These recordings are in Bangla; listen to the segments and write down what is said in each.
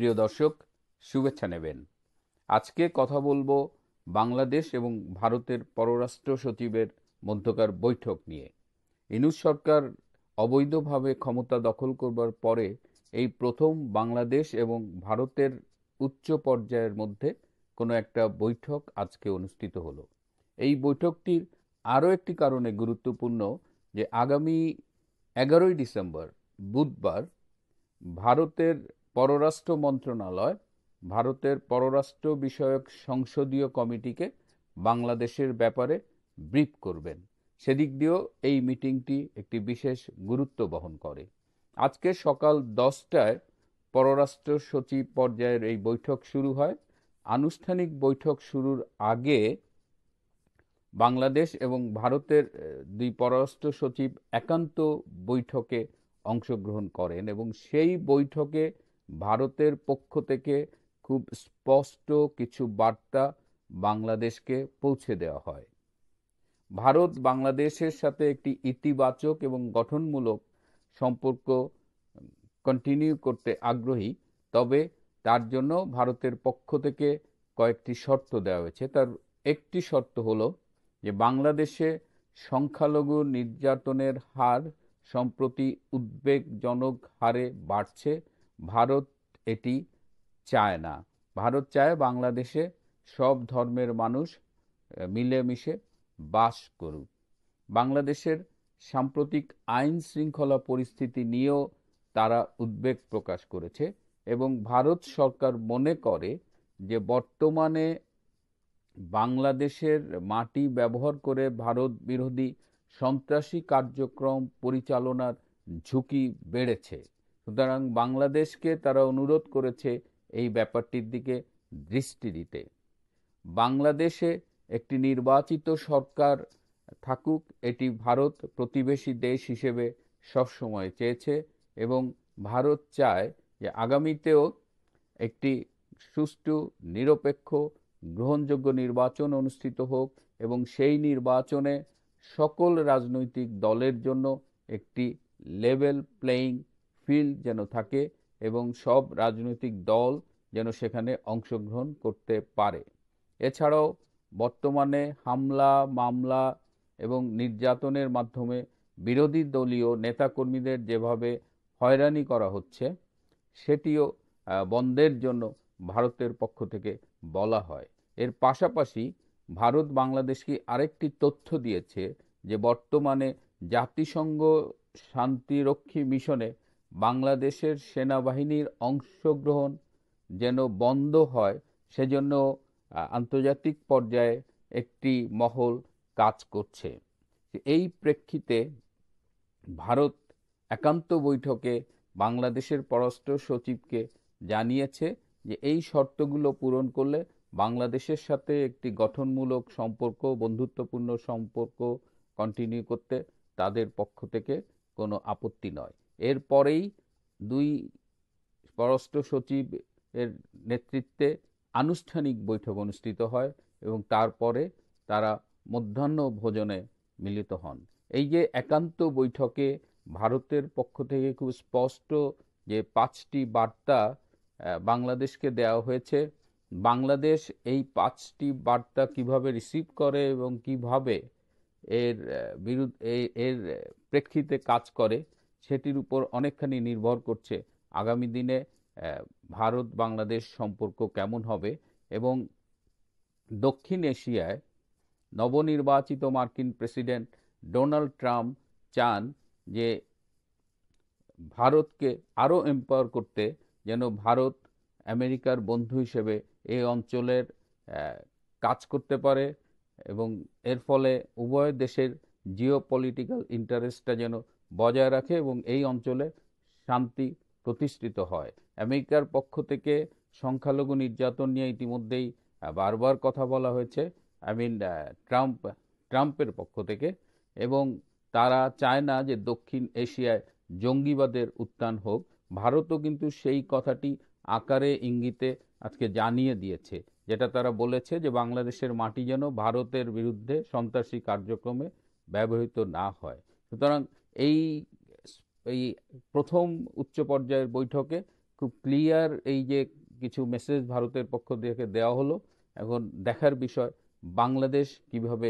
প্রিয় দর্শক, শুভেচ্ছা নেবেন। আজকে কথা বলবো বাংলাদেশ এবং ভারতের পররাষ্ট্র সচিবের মধ্যকার বৈঠক নিয়ে। ইউনূস সরকার অবৈধভাবে ক্ষমতা দখল করবার পরে এই প্রথম বাংলাদেশ এবং ভারতের উচ্চ পর্যায়ের মধ্যে কোনো একটা বৈঠক আজকে অনুষ্ঠিত হলো। এই বৈঠকটির আরও একটি কারণে গুরুত্বপূর্ণ যে আগামী 11ই ডিসেম্বর বুধবার ভারতের পররাষ্ট্র মন্ত্রণালয় ভারতের পররাষ্ট্র বিষয়ক সংসদীয় কমিটিকে বাংলাদেশের ব্যাপারে ব্রিফ করবেন। সেদিক দিয়েও এই মিটিংটি একটি বিশেষ গুরুত্ব বহন করে। আজকে সকাল 10টায় পররাষ্ট্র সচিব পর্যায়ের এই বৈঠক শুরু হয়। আনুষ্ঠানিক বৈঠক শুরুর আগে বাংলাদেশ এবং ভারতের দুই পররাষ্ট্র সচিব একান্ত বৈঠকে অংশগ্রহণ করেন এবং সেই বৈঠকে ভারতের পক্ষ থেকে খুব স্পষ্ট কিছু বার্তা বাংলাদেশকে পৌঁছে দেওয়া হয়। ভারত বাংলাদেশের সাথে একটি ইতিবাচক এবং গঠনমূলক সম্পর্ক কন্টিনিউ করতে আগ্রহী, তবে তার জন্য ভারতের পক্ষ থেকে কয়েকটি শর্ত দেওয়া হয়েছে। তার একটি শর্ত হলো যে বাংলাদেশে সংখ্যালঘু নির্যাতনের হার সম্প্রতি উদ্বেগজনক হারে বাড়ছে। ভারত এটি চায় না। ভারত চায় বাংলাদেশে সব ধর্মের মানুষ মিলেমিশে বাস করুক। বাংলাদেশের সাম্প্রতিক আইন শৃঙ্খলা পরিস্থিতি নিয়েও তারা উদ্বেগ প্রকাশ করেছে এবং ভারত সরকার মনে করে যে বর্তমানে বাংলাদেশের মাটি ব্যবহার করে ভারত বিরোধী সন্ত্রাসী কার্যক্রম পরিচালনার ঝুঁকি বেড়েছে। সুতরাং বাংলাদেশকে তারা অনুরোধ করেছে এই ব্যাপারটির দিকে দৃষ্টি দিতে। বাংলাদেশে একটি নির্বাচিত সরকার থাকুক, এটি ভারত প্রতিবেশী দেশ হিসেবে সবসময় চেয়েছে এবং ভারত চায় যে আগামীতেও একটি সুষ্ঠু, নিরপেক্ষ, গ্রহণযোগ্য নির্বাচন অনুষ্ঠিত হোক এবং সেই নির্বাচনে সকল রাজনৈতিক দলের জন্য একটি লেভেল প্লেয়িং ফিল্ড যেন থাকে এবং সব রাজনৈতিক দল যেন সেখানে অংশগ্রহণ করতে পারে। এছাড়াও বর্তমানে হামলা, মামলা এবং নির্যাতনের মাধ্যমে বিরোধী দলীয় নেতাকর্মীদের যেভাবে হয়রানি করা হচ্ছে, সেটিও বন্ধের জন্য ভারতের পক্ষ থেকে বলা হয়। এর পাশাপাশি ভারত বাংলাদেশকে আরেকটি তথ্য দিয়েছে যে বর্তমানে জাতিসংঘ শান্তিরক্ষী মিশনে বাংলাদেশের সেনাবাহিনীর অংশগ্রহণ যেন বন্ধ হয়, সেজন্য আন্তর্জাতিক পর্যায়ে একটি মহল কাজ করছে। এই প্রেক্ষিতে ভারত একান্ত বৈঠকে বাংলাদেশের পররাষ্ট্র সচিবকে জানিয়েছে যে এই শর্তগুলো পূরণ করলে বাংলাদেশের সাথে একটি গঠনমূলক সম্পর্ক, বন্ধুত্বপূর্ণ সম্পর্ক কন্টিনিউ করতে তাদের পক্ষ থেকে কোনো আপত্তি নয়। এরপরেই দুই পররাষ্ট্র সচিব এর নেতৃত্বে আনুষ্ঠানিক বৈঠক অনুষ্ঠিত হয় এবং তারপরে তারা মধ্যাহ্ন ভোজনে মিলিত হন। এই যে একান্ত বৈঠকে ভারতের পক্ষ থেকে খুব স্পষ্ট যে 5টি বার্তা বাংলাদেশকে দেওয়া হয়েছে, বাংলাদেশ এই 5টি বার্তা কিভাবে রিসিভ করে এবং কিভাবে এর এর প্রেক্ষিতে কাজ করে সেটির উপর অনেকখানি নির্ভর করছে আগামী দিনে ভারত বাংলাদেশ সম্পর্ক কেমন হবে। এবং দক্ষিণ এশিয়ায় নবনির্বাচিত মার্কিন প্রেসিডেন্ট ডোনাল্ড ট্রাম্প চান যে ভারতকে আরও এম্পাওয়ার করতে, যেন ভারত আমেরিকার বন্ধু হিসেবে এই অঞ্চলের কাজ করতে পারে এবং এর ফলে উভয় দেশের জিওপলিটিক্যাল ইন্টারেস্টটা যেন বজায় রাখে এবং এই অঞ্চলে শান্তি প্রতিষ্ঠিত হয়। আমেরিকার পক্ষ থেকে সংখ্যালঘু নির্যাতন নিয়ে ইতিমধ্যেই বারবার কথা বলা হয়েছে, ট্রাম্পের পক্ষ থেকে, এবং তারা চায় না যে দক্ষিণ এশিয়ায় জঙ্গিবাদের উত্থান হোক। ভারতও কিন্তু সেই কথাটি আকারে ইঙ্গিতে আজকে জানিয়ে দিয়েছে, যেটা তারা বলেছে যে বাংলাদেশের মাটি যেন ভারতের বিরুদ্ধে সন্ত্রাসী কার্যক্রমে ব্যবহৃত না হয়। সুতরাং এই প্রথম উচ্চ পর্যায়ের বৈঠকে খুব ক্লিয়ার এই যে কিছু মেসেজ ভারতের পক্ষ থেকে দেওয়া হলো। এখন দেখার বিষয় বাংলাদেশ কিভাবে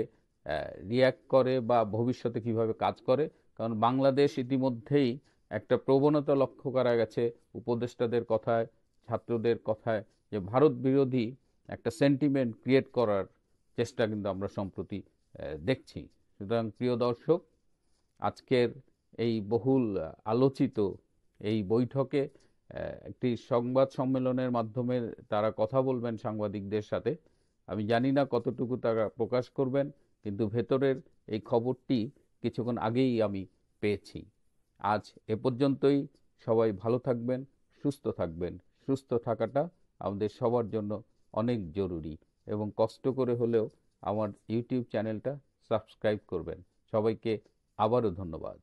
রিয়্যাক্ট করে বা ভবিষ্যতে কিভাবে কাজ করে। কারণ বাংলাদেশ ইতিমধ্যেই একটা প্রবণতা লক্ষ্য করা গেছে উপদেষ্টাদের কথায়, ছাত্রদের কথায়, যে ভারত বিরোধী একটা সেন্টিমেন্ট ক্রিয়েট করার চেষ্টা কিন্তু আমরা সম্প্রতি দেখছি। সুতরাং প্রিয় দর্শক, আজকের এই বহুল আলোচিত এই বৈঠকে একটি সংবাদ সম্মেলনের মাধ্যমে তারা কথা বলবেন সাংবাদিকদের সাথে। আমি জানি না কতটুকু তারা প্রকাশ করবেন, কিন্তু ভেতরের এই খবরটি কিছুক্ষণ আগেই আমি পেয়েছি। আজ এ পর্যন্তই। সবাই ভালো থাকবেন, সুস্থ থাকবেন। সুস্থ থাকাটা আমাদের সবার জন্য অনেক জরুরি, এবং কষ্ট করে হলেও আমার ইউটিউব চ্যানেলটা সাবস্ক্রাইব করবেন। সবাইকে আবারও ধন্যবাদ।